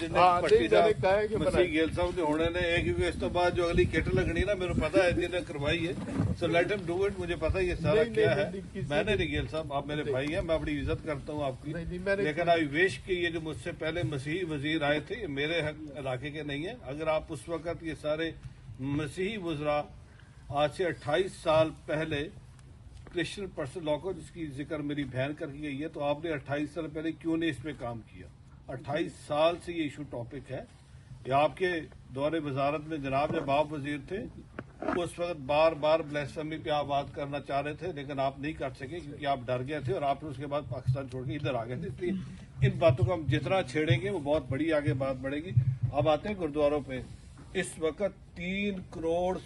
ਜਿੰਨੇ ਪੱਟੀ ਸਾਹਿਬ ਮਸੀਹ ਗਿੱਲ ਸਾਹਿਬ ਦੇ ਹੋਣੇ ਨੇ ਇਹ, ਕਿਉਂਕਿ ਇਸ ਤੋਂ ਬਾਅਦ ਜੋ ਅਗਲੀ ਕਿਟ ਲੱਗਣੀ ਨਾ ਮੈਨੂੰ पता है जिन्हें करवाई है, so let him do it. मुझे पता है ये सारा क्या है। मैंने नहीं गिल साहब, आप मेरे भाई हैं, मैं बड़ी इज्जत करता हूँ आपकी, लेकिन आई विश कि ये जो मुझसे पहले मसीही वजीर आए थे ये मेरे इलाके के नहीं है। अगर आप उस वक्त ये सारे मसीही वज़रा आज से 28 साल पहले क्रिश्चियन पर्सन लॉ को, जिसकी जिक्र मेरी बहन करके गई है, तो आपने 28 साल पहले क्यों नहीं इस पे काम किया। 28 साल से ये इशू टॉपिक है। ये आपके दौरे वजारत में जनाब जब आप वजीर थे उस वक्त बार बार ब्लेसफेमी पे आप बात करना चाह रहे थे, लेकिन आप नहीं कर सके क्योंकि आप डर गए थे और आपने उसके बाद पाकिस्तान छोड़ के इधर आ गए थे। इसलिए इन बातों को हम जितना छेड़ेंगे वो बहुत बड़ी आगे बात बढ़ेगी। अब आते हैं गुरुद्वारों पे। इस वक्त 3 करोड़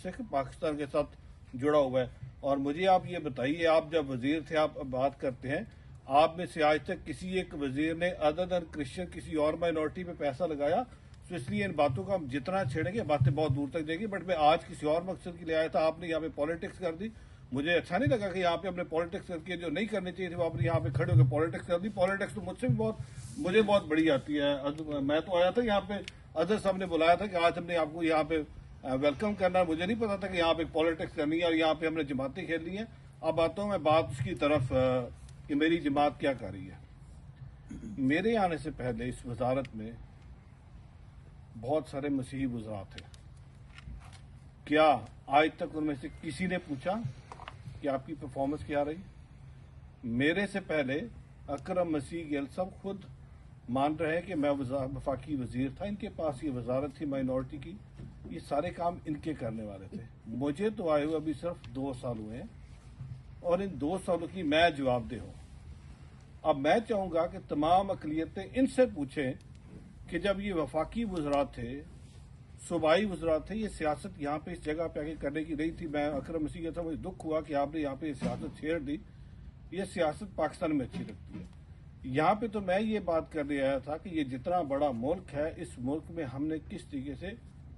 सिख पाकिस्तान के साथ जुड़ा हुआ है। और मुझे आप ये बताइए, आप जब वजीर थे, आप बात करते हैं, आप में से आज तक किसी एक वजीर ने अदर देन क्रिश्चियन किसी और माइनॉरिटी पे पैसा लगाया? तो इसलिए इन बातों को हम जितना छेड़ेंगे बातें बहुत दूर तक जाएगी। बट मैं आज किसी और मकसद के लिए आया था, आपने यहाँ पे पॉलिटिक्स कर दी। मुझे अच्छा नहीं लगा कि यहाँ पे हमने पॉलिटिक्स करके जो नहीं करनी चाहिए थी वो आपने यहाँ पे खड़े होकर पॉलिटिक्स कर दी। पॉलिटिक्स तो मुझसे भी मुझे बहुत बड़ी आती है। मैं तो आया था यहाँ पे, अदर साहब ने बुलाया था कि आज हमने आपको यहाँ पे वेलकम करना है। मुझे नहीं पता था कि यहाँ पे पॉलिटिक्स करनी है और यहाँ पे हमने जमातें खेलनी है। अब आता हूँ मैं बात उसकी तरफ कि मेरी जमात क्या कर रही है। मेरे आने से पहले इस वजारत में बहुत सारे मसीही वज़रा थे। क्या आज तक उनमें से किसी ने पूछा कि आपकी परफॉर्मेंस क्या रही? मेरे से पहले अकरम मसीह गिल साहब खुद मान रहे हैं कि मैं वफाकी वजीर था, इनके पास ये वजारत थी माइनॉरिटी की, ये सारे काम इनके करने वाले थे। मुझे तो आए हुए अभी सिर्फ 2 साल हुए हैं और इन 2 सालों की मैं जवाबदेह हूं। अब मैं चाहूंगा कि तमाम अकलियतें इनसे पूछें कि जब ये वफाकी वज़रा थे, सूबाई वज़रा थे, ये सियासत यहाँ पे इस जगह पे आके करने की नहीं थी। मैं अकरम मसीह का था, मुझे दुख हुआ कि आपने यहाँ पे सियासत छेड़ दी। ये सियासत पाकिस्तान में अच्छी लगती है। यहाँ पे तो मैं ये बात करने आया था कि ये जितना बड़ा मुल्क है, इस मुल्क में हमने किस तरीके से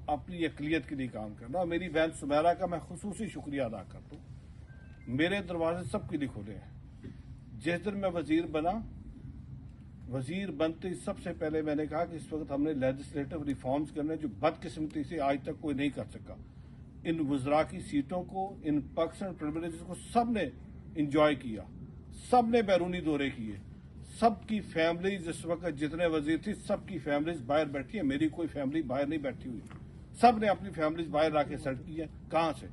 अपनी अकलियत के लिए काम करना। और मेरी बहन सुमेरा का मैं खुसूसी शुक्रिया अदा करता हूँ। मेरे दरवाजे सबके लिए खुले हैं। जिस दिन मैं वजीर बना, वजीर बनते सबसे पहले मैंने कहा कि इस वक्त हमने लेजिस्लेटिव रिफॉर्म्स करने जो बदकिस्मती से आज तक कोई नहीं कर सका। इन वज़रा की सीटों को, इन पर्क्स एंड प्रिविलेजेस को सब ने इंजॉय किया, सब ने बैरूनी दौरे किए, सबकी फैमिलीज इस वक्त जितने वजीर थी सबकी फैमिलीज बाहर बैठी है। मेरी कोई फैमिली बाहर नहीं बैठी हुई, सब ने अपनी फैमिलीज बाहर लाके सेट की है। कहां से?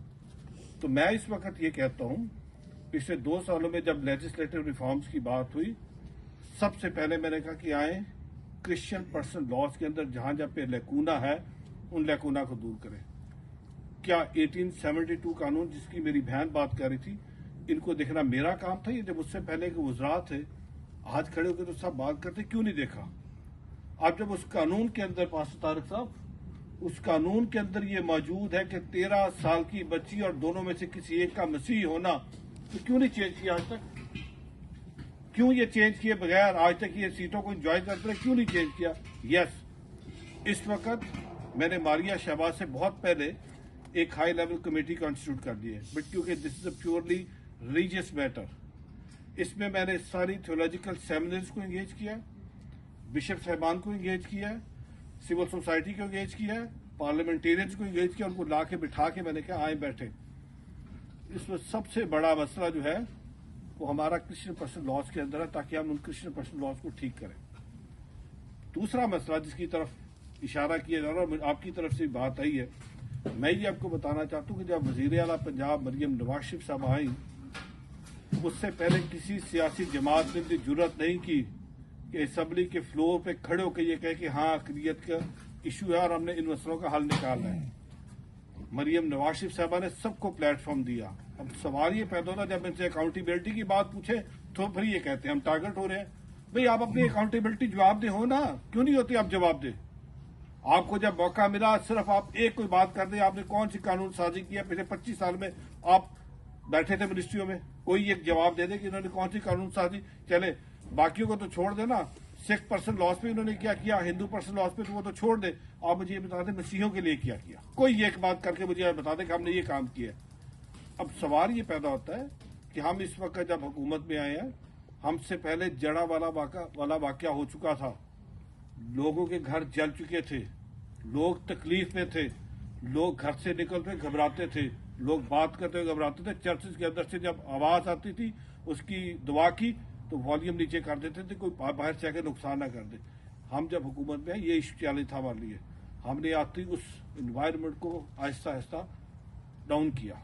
तो मैं इस वक्त ये कहता हूं, पिछले 2 सालों में जब लेजिस्लेटिव रिफॉर्म्स की बात हुई, सबसे पहले मैंने कहा कि आए क्रिश्चियन पर्सन लॉज के अंदर जहां जहां पे लेकूना है उन लेकूना को दूर करें। क्या 1872 कानून जिसकी मेरी बहन बात कर रही थी, इनको देखना मेरा काम था? ये जब उससे पहले के वज़रा थे, आज खड़े होकर तो सब बात करते, क्यों नहीं देखा? अब जब उस कानून के अंदर पास तारिक साहब, उस कानून के अंदर ये मौजूद है कि 13 साल की बच्ची और दोनों में से किसी एक का मसीह होना, तो क्यों नहीं चेंज किया आज तक? क्यों ये चेंज किए बगैर आज तक ये सीटों को एंजॉय करते रहे, क्यों नहीं चेंज किया? यस, इस वक्त मैंने मारिया शहबाज से बहुत पहले एक हाई लेवल कमेटी कॉन्स्टिट्यूट कर दी है, बट क्योंकि this is a purely religious matter, इसमें मैंने सारी थियोलॉजिकल सेमिनार्स को एंगेज किया, बिशप साहबान को एंगेज किया, सिविल सोसाइटी को एंगेज किया, पार्लियामेंटेरियंस को एंगेज किया, उनको ला के बिठा के मैंने कहा आए बैठे। इसमें सबसे बड़ा मसला जो है वो हमारा क्रिश्चियन पर्सन लॉज के अंदर है, ताकि हम उन क्रिश्चियन पर्सन लॉज को ठीक करें। दूसरा मसला जिसकी तरफ इशारा किया जा रहा है, आपकी तरफ से बात आई है, मैं ये आपको बताना चाहता हूँ कि जब वजीर आला पंजाब मरियम नवाज शरीफ साहब आई, उससे पहले किसी सियासी जमात ने भी जुर्रत नहीं की कि असम्बली के फ्लोर पे खड़े होकर ये कहे कि हाँ अक़लियत का इशू है और हमने इन मसलों का हल निकालना है। मरियम नवाज शरीफ साहबा ने सबको प्लेटफॉर्म दिया। अब सवाल ये पैदा होता, जब इनसे अकाउंटेबिलिटी की बात पूछे तो फिर ये कहते हैं हम टारगेट हो रहे हैं। भाई आप अपनी अकाउंटेबिलिटी जवाब दे हो ना, क्यों नहीं होती आप जवाब दे? आपको जब मौका मिला सिर्फ आप एक कोई बात कर दे, आपने कौन सी कानून साजी किया पिछले 25 साल में? आप बैठे थे मिनिस्ट्रियों में, कोई एक जवाब दे दे कि इन्होंने कौन सी कानून साजी। चले बाकियों को तो छोड़ देना, सिख पर्सन लॉस पे इन्होंने क्या किया, हिंदू पर्सन लॉस पे तो वो तो छोड़ दे, आप मुझे ये बता दें मसीहों के लिए क्या किया। कोई एक बात करके मुझे बता दें कि हमने ये काम किया। अब सवाल ये पैदा होता है कि हम इस वक्त जब हुकूमत में आए हैं, ہم سے پہلے جڑا والا واقعہ ہو چکا تھا، لوگوں کے گھر جل چکے تھے، لوگ تکلیف میں تھے، لوگ گھر سے نکلتے گھبراتے تھے، لوگ بات کرتے ہوئے گھبراتے تھے، چرچز کے اندر سے جب آواز آتی تھی اس کی دعا کی تو والیوم نیچے کر دیتے تھے، کوئی باہر سے آ کے نقصان نہ کر دے۔ ہم جب حکومت میں یہ چیلنج تھا ہمارے لیے، ہم نے آتی اس انوائرمنٹ کو آہستہ آہستہ ڈاؤن کیا،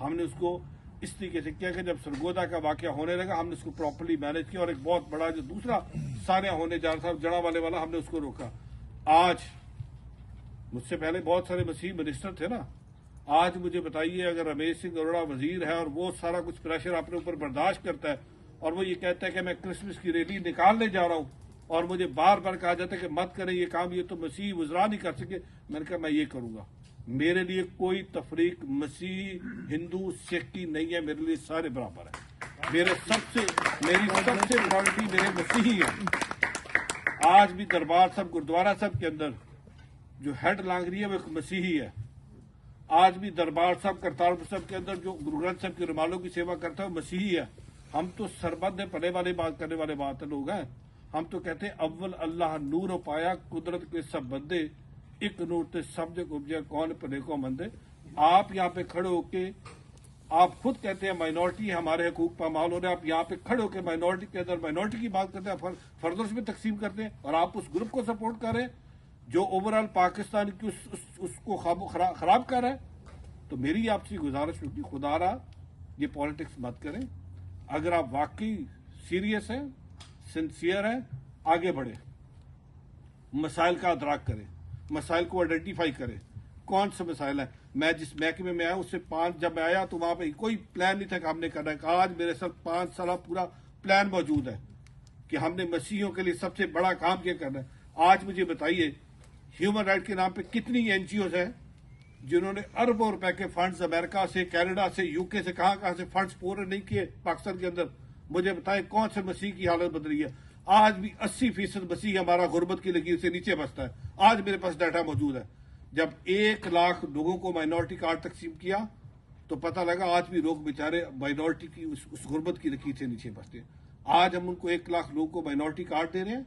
ہم نے اس کو اس طریقے سے کیا کہ جب سرگودا کا واقعہ ہونے لگا ہم نے اس کو پراپرلی مینج کیا، اور ایک بہت بڑا جو دوسرا سانحہ ہونے جا رہا تھا جڑا والے والا، ہم نے اس کو روکا۔ آج مجھ سے پہلے بہت سارے مسیح منسٹر تھے نا، آج مجھے بتائیے اگر رمیش سنگھ اروڑا وزیر ہے اور وہ سارا کچھ پریشر اپنے اوپر برداشت کرتا ہے اور وہ یہ کہتا ہے کہ میں کرسمس کی ریلی نکالنے جا رہا ہوں اور مجھے بار بار کہا جاتا ہے کہ مت کریں یہ کام، یہ تو مسیح وزراء نہیں کر سکے، میں نے کہا میں یہ کروں گا۔ میرے لیے کوئی تفریق مسیح ہندو سکھ کی نہیں ہے، میرے لیے سارے برابر ہیں، میری سب سے پرائرٹی میرے مسیحی ہیں۔ آج بھی دربار صاحب گرودوارا صاحب کے اندر جو ہیڈ لانگ رہی ہے وہ ایک مسیحی ہے، آج بھی دربار صاحب کرتارپور صاحب کے اندر جو گرو گرنتھ صاحب کے رومالوں کی سیوا کرتا ہے وہ مسیحی ہے۔ ہم تو سربت پلے والے بات کرنے والے بات لوگ ہیں، ہم تو کہتے ہیں اول اللہ نور پایا قدرت کے سب بندے، ایک نور تے سب جگ اپجے کون بھلے کو مندے۔ آپ یہاں پہ کھڑے ہو کے آپ خود کہتے ہیں مائنورٹی ہمارے حقوق پامال ہو رہے ہیں، آپ یہاں پہ کھڑے ہو کے مائنورٹی کے اندر مائنورٹی کی بات کرتے ہیں، فردرس میں تقسیم کرتے ہیں، اور آپ اس گروپ کو سپورٹ کر رہے ہیں جو اوور آل پاکستان کی اس کو خراب کر رہا ہے۔ تو میری آپ سے گزارش ہوگی خدا را یہ پالیٹکس مت کریں، اگر آپ واقعی سیریس ہیں، سنسیئر ہیں، آگے بڑھیں، مسائل کا ادراک کریں، مسائل کو آئیڈینٹیفائی کریں، کون سے مسائل ہیں۔ میں جس محکمے میں آیا اس سے جب میں آیا تو وہاں پہ کوئی پلان نہیں تھا کہ ہم نے کرنا ہے، آج میرے ساتھ 5 سالہ پورا پلان موجود ہے کہ ہم نے مسیحیوں کے لیے سب سے بڑا کام کیا کرنا ہے۔ آج مجھے بتائیے ہیومن رائٹ کے نام پہ کتنی این جی اوز ہیں جنہوں نے اربوں روپے کے فنڈز امریکہ سے، کینیڈا سے، یو کے سے کہاں سے فنڈز پورے نہیں کیے پاکستان کے اندر۔ مجھے بتائیں کون سے مسیح کی حالت بدلی ہے؟ آج بھی 80% مسیح ہمارا غربت کی لکیر سے نیچے بستا ہے۔ آج میرے پاس ڈیٹا موجود ہے، جب 1 لاکھ لوگوں کو مائنورٹی کارڈ تقسیم کیا تو پتہ لگا آج بھی لوگ بیچارے مائنورٹی کی اس غربت کی لکیر سے نیچے بستے ہیں۔ آج ہم ان کو 1 لاکھ لوگوں کو مائنورٹی کارڈ دے رہے ہیں،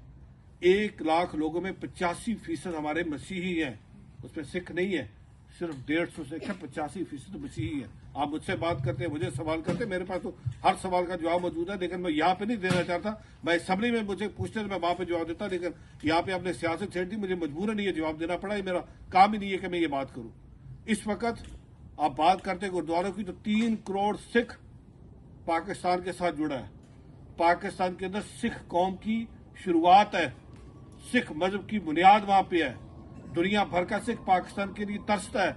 1 لاکھ لوگوں میں 85% ہمارے مسیحی ہیں، اس میں سکھ نہیں ہے، صرف 150 سکھ ہے، 85% مسیحی ہے۔ آپ مجھ سے بات کرتے ہیں، مجھے سوال کرتے ہیں، میرے پاس تو ہر سوال کا جواب موجود ہے، لیکن میں یہاں پہ نہیں دینا چاہتا۔ میں اسمبلی میں مجھے پوچھتے تو میں وہاں پہ جواب دیتا، لیکن یہاں پہ آپ نے سیاست چھیڑ دی، مجھے مجبوراً یہ جواب دینا پڑا، یہ میرا کام ہی نہیں ہے کہ میں یہ بات کروں۔ اس وقت آپ بات کرتے ہیں گرودواروں کی تو 3 کروڑ سکھ پاکستان کے ساتھ جڑا ہے۔ پاکستان کے اندر سکھ قوم کی شروعات ہے، سکھ مذہب کی بنیاد وہاں پہ ہے، دنیا بھر کا سکھ پاکستان کے لیے ترستا ہے۔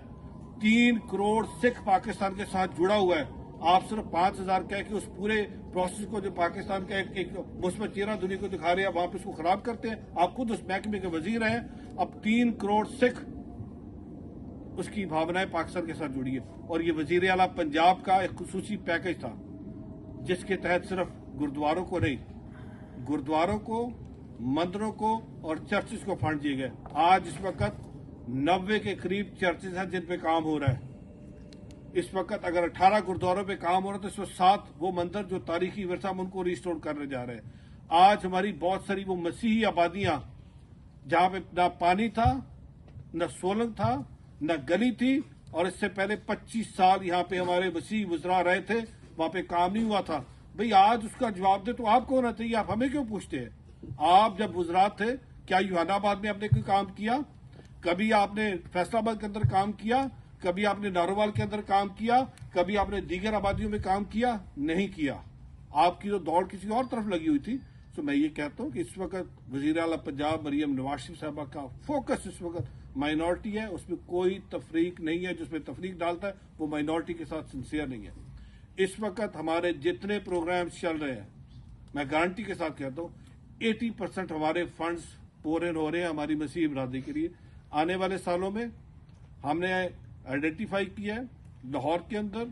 3 کروڑ سکھ پاکستان کے ساتھ جڑا ہوا ہے۔ آپ صرف 5,000 کہہ کے اس پورے پروسیس کو جو پاکستان کا ایک مثبت چہرہ دنیا کو دکھا رہے ہیں، وہاں پہ اس کو خراب کرتے ہیں۔ آپ خود اس محکمے کے وزیر ہیں، اب 3 کروڑ سکھ اس کی بھاونائیں پاکستان کے ساتھ جڑی ہے، اور یہ وزیر اعلیٰ پنجاب کا ایک خصوصی پیکج تھا جس کے تحت صرف گرودواروں کو نہیں، گرودواروں کو، مندروں کو اور چرچز کو فنڈ دیے گئے۔ آج اس وقت 90 کے قریب چرچز ہیں جن پہ کام ہو رہا ہے۔ اس وقت اگر 18 گرودواروں پہ کام ہو رہا ہے تو اس وقت 7 وہ مندر جو تاریخی ورثہ ہم ان کو ریسٹور کرنے جا رہے ہیں۔ آج ہماری بہت ساری وہ مسیحی آبادیاں جہاں پہ نہ پانی تھا، نہ سولنگ تھا، نہ گلی تھی، اور اس سے پہلے 25 سال یہاں پہ ہمارے مسیحی وزراء رہے تھے، وہاں پہ کام نہیں ہوا تھا۔ بھئی آج اس کا جواب دے تو آپ کو ہونا چاہیے، آپ ہمیں کیوں پوچھتے ہیں؟ آپ جب وزراء تھے کیا یوحنا آباد میں آپ نے کوئی کام کیا؟ کبھی آپ نے فیصلہ آباد کے اندر کام کیا؟ کبھی آپ نے نارووال کے اندر کام کیا؟ کبھی آپ نے دیگر آبادیوں میں کام کیا؟ نہیں کیا۔ آپ کی تو دوڑ کسی اور طرف لگی ہوئی تھی۔ تو میں یہ کہتا ہوں کہ اس وقت وزیر اعلیٰ پنجاب مریم نواز شریف صاحبہ کا فوکس اس وقت مائنورٹی ہے، اس میں کوئی تفریق نہیں ہے، جس میں تفریق ڈالتا ہے وہ مائنورٹی کے ساتھ سنسیئر نہیں ہے۔ اس وقت ہمارے جتنے پروگرامز چل رہے ہیں، میں گارنٹی کے ساتھ کہتا ہوں 80% ہمارے فنڈز پور ان ہو رہے ہیں ہماری مسیحی برادری کے لیے۔ آنے والے سالوں میں ہم نے آئیڈینٹیفائی کیا ہے لاہور کے اندر،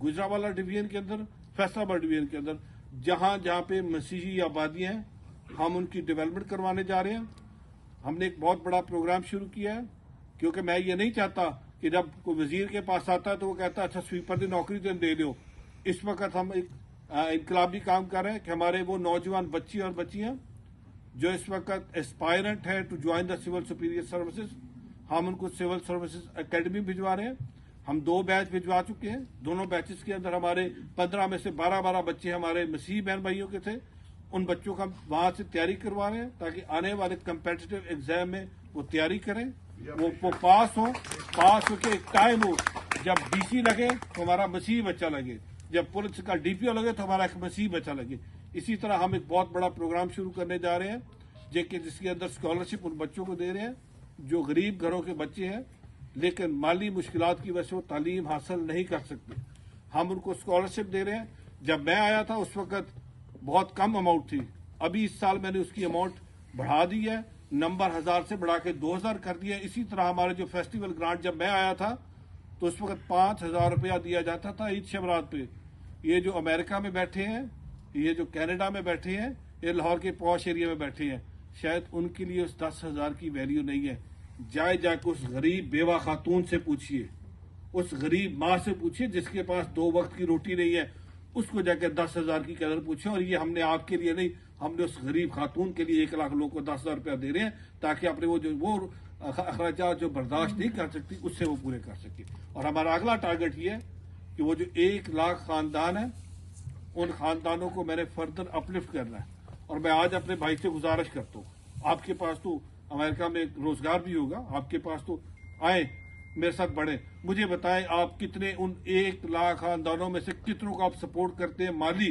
گجرانوالہ ڈویژن کے اندر، فیصل آباد ڈویژن کے اندر، جہاں جہاں پہ مسیحی آبادیاں ہیں ہم ان کی ڈیولپمنٹ کروانے جا رہے ہیں۔ ہم نے ایک بہت بڑا پروگرام شروع کیا ہے، کیونکہ میں یہ نہیں چاہتا کہ جب کوئی وزیر کے پاس آتا ہے تو وہ کہتا ہے اچھا سویپر دی نوکری تو دے دو۔ اس وقت ہم ایک इनकलाबी काम कर रहे हैं कि हमारे वो नौजवान बच्चे और बच्चियां जो इस वक्त एस्पायरेंट है to join the civil superior services, हम उनको सिविल सर्विसेज एकेडमी भिजवा रहे हैं। हम 2 बैच भिजवा चुके हैं। दोनों बैचेस के अंदर हमारे 15 में से 12 बच्चे हमारे मसीही बहन भाइयों के थे। उन बच्चों का वहां से तैयारी करवा रहे हैं ताकि आने वाले कम्पिटिटिव एग्जाम में वो तैयारी करें, वो पास होके एक टाइम हो जब डीसी लगे तो हमारा मसीही बच्चा लगे, जब पुलिस का डीपीओ लगे तो हमारा एक मसीही बच्चा लगे। इसी तरह हम एक बहुत बड़ा प्रोग्राम शुरू करने जा रहे हैं जिसके अंदर स्कॉलरशिप उन बच्चों को दे रहे हैं जो गरीब घरों के बच्चे हैं लेकिन माली मुश्किलात की वजह से वो तालीम हासिल नहीं कर सकते। हम उनको स्कॉलरशिप दे रहे हैं। जब मैं आया था उस वक्त बहुत कम अमाउंट थी, अभी इस साल मैंने उसकी अमाउंट बढ़ा दी है, नंबर 1000 से बढ़ा के 2000 कर दिया। इसी तरह हमारे जो फेस्टिवल ग्रांट जब मैं आया था तो उस वक्त 5000 रुपया दिया जाता था ईद शबरात पे। ये जो अमेरिका में बैठे हैं, ये जो कनाडा में बैठे हैं, ये लाहौर के पॉश एरिया में बैठे हैं, शायद उनके लिए उस 10,000 की वैल्यू नहीं है। जाके उस गरीब बेवा खातून से पूछिए, उस गरीब माँ से पूछिए जिसके पास 2 वक्त की रोटी नहीं है, उसको जाकर 10,000 की कदर पूछे। और ये हमने आपके लिए नहीं, हमने उस गरीब खातून के लिए 1 लाख लोगों को 10,000 रुपया दे रहे हैं ताकि अपने वो अखराजात जो बर्दाश्त नहीं कर सकती उससे वो पूरे कर सके। और हमारा अगला टारगेट ये है कि वो जो 1 लाख खानदान है उन खानदानों को मैंने फर्दर अपलिफ्ट करना है। और मैं आज अपने भाई से गुजारिश करता हूँ, आपके पास तो अमेरिका में रोजगार भी होगा, आपके पास तो आए मेरे साथ बढ़े, मुझे बताएं आप कितने उन 1 लाख खानदानों में से कितनों को आप सपोर्ट करते हैं माली,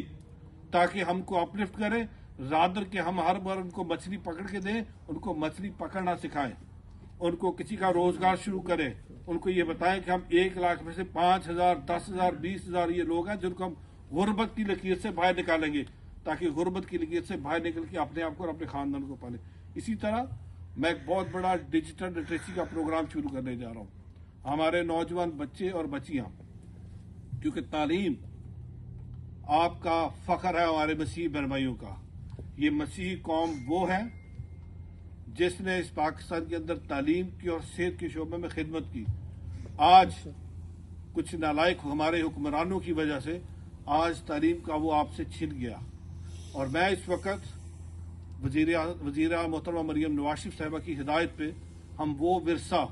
ताकि हमको अपलिफ्ट करें, रादर के हम हर बार उनको मछली पकड़ के दें, उनको मछली पकड़ना सिखाएं, उनको किसी का रोजगार शुरू करें। उनको ये बताएं कि हम 1 लाख में से 5,000, 10,000, 20,000 ये लोग हैं जिनको हम गुर्बत की लकीर से बाहर निकालेंगे, ताकि गुर्बत की लकीर से बाहर निकल के अपने आप को और अपने खानदान को पाले। इसी तरह मैं एक बहुत बड़ा डिजिटल लिटरेसी का प्रोग्राम शुरू करने जा रहा हूँ। हमारे नौजवान बच्चे और बच्चियां, क्योंकि तालीम आपका फख्र है हमारे मसीही बहन भाइयों का। ये मसीही कौम वो है जिसने इस पाकिस्तान के अंदर तालीम की और सेहत के शोबे में खिदमत की। आज कुछ नालायक हमारे हुक्मरानों की वजह से आज तालीम का वो आपसे छिन गया। और मैं इस वक्त वज़ीर मोहतरमा मरियम नवाज शरीफ साहिबा की हिदायत पे हम वो विरसा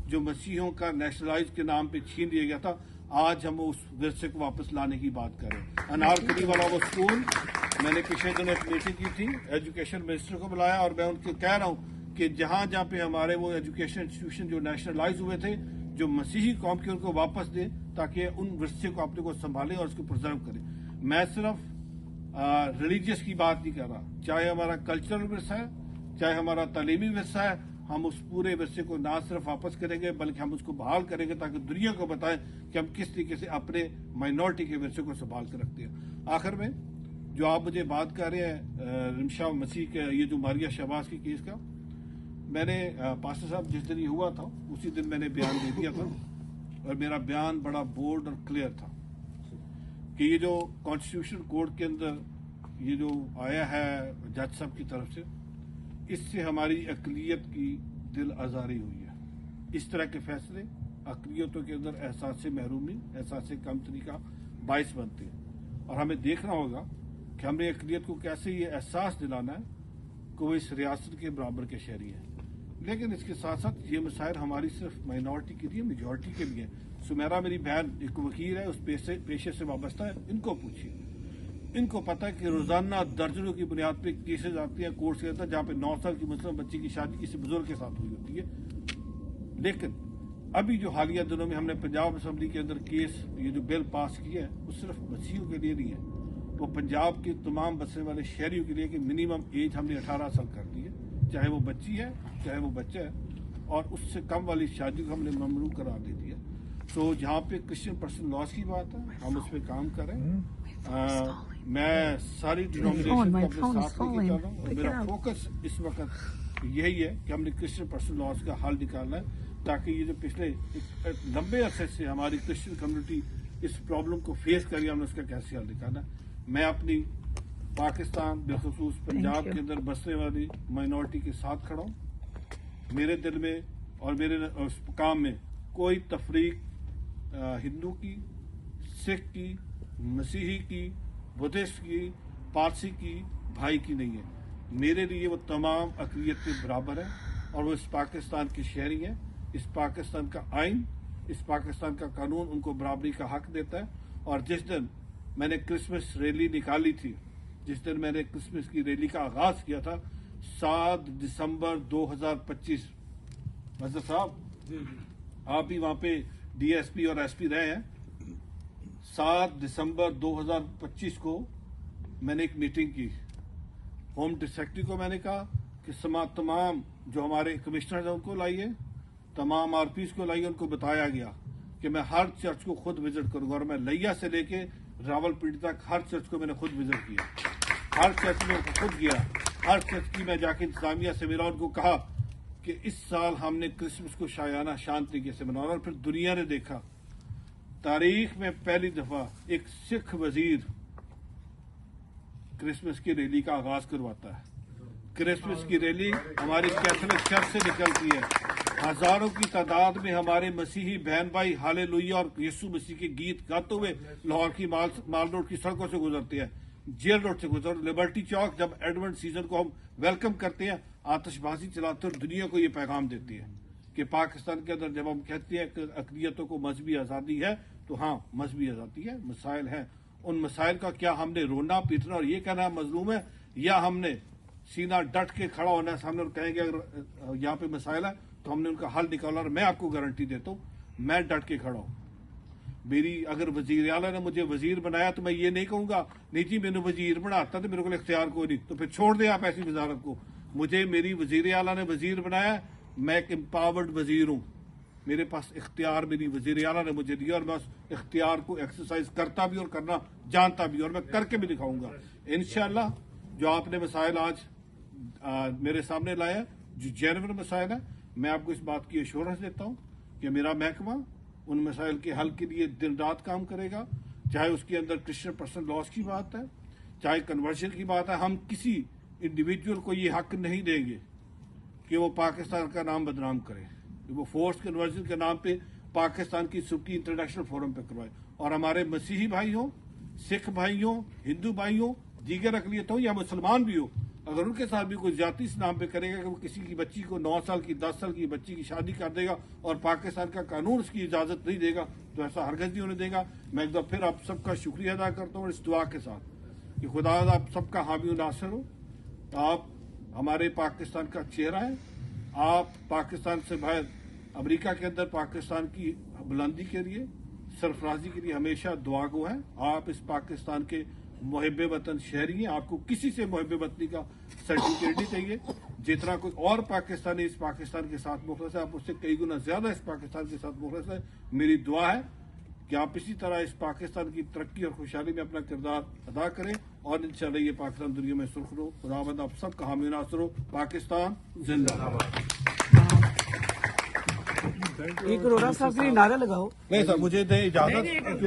जो मसीहों का नेशनलाइज के नाम पे छीन लिया गया था, आज हम उस विरसे को वापस लाने की बात करें। अनारकली वाला वो स्कूल, मैंने पिछले दिन एक मीटिंग की थी, एजुकेशन मिनिस्टर को बुलाया और मैं उनको कह रहा हूँ कि जहाँ जहाँ पे हमारे वो एजुकेशन इंस्टीट्यूशन जो नेशनलाइज हुए थे, जो मसीही कौम के, उनको वापस दें ताकि उन विरसे को अपने को संभालें और उसको प्रिजर्व करें। मैं सिर्फ रिलीजियस की बात नहीं कर रहा, चाहे हमारा कल्चरल विरसा है, चाहे हमारा तालीमी विरसा है, हम उस पूरे विरसे को ना सिर्फ वापस करेंगे बल्कि हम उसको बहाल करेंगे ताकि दुनिया को बताएं कि हम किस तरीके से अपने माइनॉरिटी के विरसे को संभाल कर रखते हैं। आखिर में जो आप मुझे बात कर रहे हैं रिमशा मसीह के, ये जो मारिया शहबाज की केस का, मैंने पास्टर साहब जिस दिन ये हुआ था उसी दिन मैंने बयान दे दिया था और मेरा बयान बड़ा बोल्ड और क्लियर था कि ये जो कॉन्स्टिट्यूशन कोर्ट के अंदर ये जो आया है जज साहब की तरफ से, इससे हमारी अक़लियत की दिल आज़ारी हुई है। इस तरह के फैसले अक़लियतों के अंदर एहसास से महरूमी, एहसास से कमतरी का बायस बनते हैं। और हमें देखना होगा कि हमने अक़लियत को कैसे ये एहसास दिलाना है कि वो इस रियासत के बराबर के शहरी हैं। लेकिन इसके साथ साथ ये मसाइल हमारी सिर्फ माइनॉरिटी के लिए, मेजॉरिटी के लिए। सुमेरा मेरी बहन एक वकील है, उस पेशे से वाबस्ता है, इनको पूछिए, इनको पता है कि रोजाना दर्जनों की बुनियाद पे केसेस आती हैं कोर्ट से, जहाँ पे 9 साल की मुस्लिम बच्ची की शादी किसी बुजुर्ग के साथ हुई होती है। लेकिन अभी जो हालिया दिनों में हमने पंजाब असम्बली के अंदर केस, ये जो बिल पास किया है, वो सिर्फ मसीहियों के लिए नहीं है, वो पंजाब के तमाम बसने वाले शहरियों के लिए कि मिनिमम एज हमने 18 साल कर दी है, चाहे वो बच्ची है चाहे वो बच्चा है, और उससे कम वाली शादी को हमने ममनू करार दे दिया। तो जहाँ पे क्रिश्चियन पर्सनल लॉज की बात है, हम उस पर काम करें। मैं सारी डिनोमिनेशन को अपने साथ लेके चल रहा हूँ और मेरा फोकस इस वक्त यही है कि हमने क्रिश्चियन पर्सनल लॉज का हल निकालना है, ताकि ये जो पिछले लंबे अरसे से हमारी क्रिश्चियन कम्युनिटी इस प्रॉब्लम को फेस करी, हमने उसका कैसे हल निकालना है। मैं अपनी पाकिस्तान बिलखुसूस पंजाब के अंदर बसने वाली माइनॉरिटी के साथ खड़ा हूँ। मेरे दिल में और मेरे काम में कोई तफरीक हिंदू की, सिख की, मसीही की, बुद्धिस्ट की, पारसी की, भाई की नहीं है। मेरे लिए वो तमाम अक़लियत के बराबर है और वो इस पाकिस्तान की शहरी है। इस पाकिस्तान का आइन, इस पाकिस्तान का कानून उनको बराबरी का हक देता है। और जिस दिन मैंने क्रिसमस रैली निकाली थी, जिस दिन मैंने क्रिसमस की रैली का आगाज किया था 7 दिसंबर 2025, मजहर साहब आप भी वहां पे डीएसपी और एसपी रहे हैं। 7 दिसंबर 2025 को मैंने एक मीटिंग की। होम सेक्रेटरी को मैंने कहा कि तमाम जो हमारे कमिश्नर हैं उनको लाइए, तमाम आरपीस को लाइए। उनको बताया गया कि मैं हर चर्च को खुद विजिट करूंगा और मैं लैया से लेके रावलपिंडी तक हर चर्च को मैंने खुद विजिट किया। हर चर्च में खुद गया, हर चर्च की मैं जाके इंतजामिया से मिला। उनको कहा कि इस साल हमने क्रिसमस को शायाना शांत तरीके से मनाना। और फिर दुनिया ने देखा, तारीख में पहली दफा एक सिख वजीर क्रिसमस की रैली का आगाज करवाता है। क्रिसमस की रैली हमारी कैथोलिक चर्च से निकलती है। हजारों की तादाद में हमारे मसीही बहन भाई हालेलुया और यीशु मसीह के गीत गाते हुए लाहौर की माल रोड की सड़कों से गुजरते हैं, जेल रोड से गुजर, लिबर्टी चौक जब एडवेंट सीजन को हम वेलकम करते हैं, आतिशबाजी चलाते और दुनिया को ये पैगाम देती है कि पाकिस्तान के अंदर जब हम कहते हैं कि अक़लियतों को मजहबी आज़ादी है, तो हाँ मजहबी आज़ादी है, मसाइल हैं। उन मसाइल का क्या हमने रोना पीटना और ये कहना मजलूम है, या हमने सीना डट के खड़ा होना है सामने और कहेंगे अगर यहाँ पे मसाइल है तो हमने उनका हल निकाला। और मैं आपको गारंटी देता हूँ, मैं डट के खड़ा हूँ। मेरी अगर वजीर आला ने मुझे वजीर बनाया तो मैं ये नहीं कहूंगा नहीं जी मैंने वजीर बनाता तो मेरे को इख्तियार कोई नहीं, तो फिर छोड़ दे आप ऐसी वजारत को। मुझे मेरी वजीर आला ने वजीर बनाया, मैं एक एम्पावर्ड वजीर हूँ। मेरे पास इख्तियार मेरी वजीर आला ने मुझे दिया और मैं उस इख्तियार को एक्सरसाइज करता भी और करना जानता भी और मैं करके भी दिखाऊंगा इंशाअल्लाह। जो आपने मसाइल आज मेरे सामने लाया, जो जेन्युइन मसाइल है, मैं आपको इस बात की एश्योरेंस देता हूँ कि मेरा महकमा उन मसाइल के हल के लिए दिन रात काम करेगा। चाहे उसके अंदर क्रिश्चियन पर्सनल लॉस की बात है, चाहे कन्वर्जन की बात है। हम किसी इंडिविजुअल को ये हक नहीं देंगे कि वो पाकिस्तान का नाम बदनाम करे, वो फोर्स कन्वर्जन के नाम पे पाकिस्तान की छुट्टी इंटरनेशनल फोरम पे करवाए। और हमारे मसीही भाई हो, सिख भाई हो, हिंदू भाई हो, दीगर अक़लियत हो या मुसलमान भी हो, अगर उनके साथ भी कोई जाति इस नाम पे करेगा कि वो किसी की बच्ची को 9 साल की 10 साल की बच्ची की शादी कर देगा और पाकिस्तान का कानून उसकी इजाजत नहीं देगा, तो ऐसा हरगिज़ नहीं होने देगा। मैं एक बार फिर आप सबका शुक्रिया अदा करता हूँ इस दुआ के साथ कि खुदा आप सबका हामी और नासिर हो। आप हमारे पाकिस्तान का चेहरा है। आप पाकिस्तान से बाहर अमेरिका के अंदर पाकिस्तान की बुलंदी के लिए, सरफराजी के लिए हमेशा दुआ गो है। आप इस पाकिस्तान के मुहिब्बे वतन शहरी हैं, आपको किसी से मुहिब्बे वतनी का सर्टिफिकेट नहीं चाहिए। जितना कोई और पाकिस्तानी इस पाकिस्तान के साथ मुखलस है, आप उससे कई गुना ज्यादा इस पाकिस्तान के साथ मुखलस है। मेरी दुआ है कि आप इसी तरह इस पाकिस्तान की तरक्की और खुशहाली में अपना किरदार अदा करें और इंशाअल्लाह ये पाकिस्तान दुनिया में सुर्ख हो। खुदावंद आप सबका हामी नासिर हो। पाकिस्तान जिंदाबाद। एक अरोड़ा साहब के लिए नारा लगाओ। नहीं सर, मुझे दे इजाजत।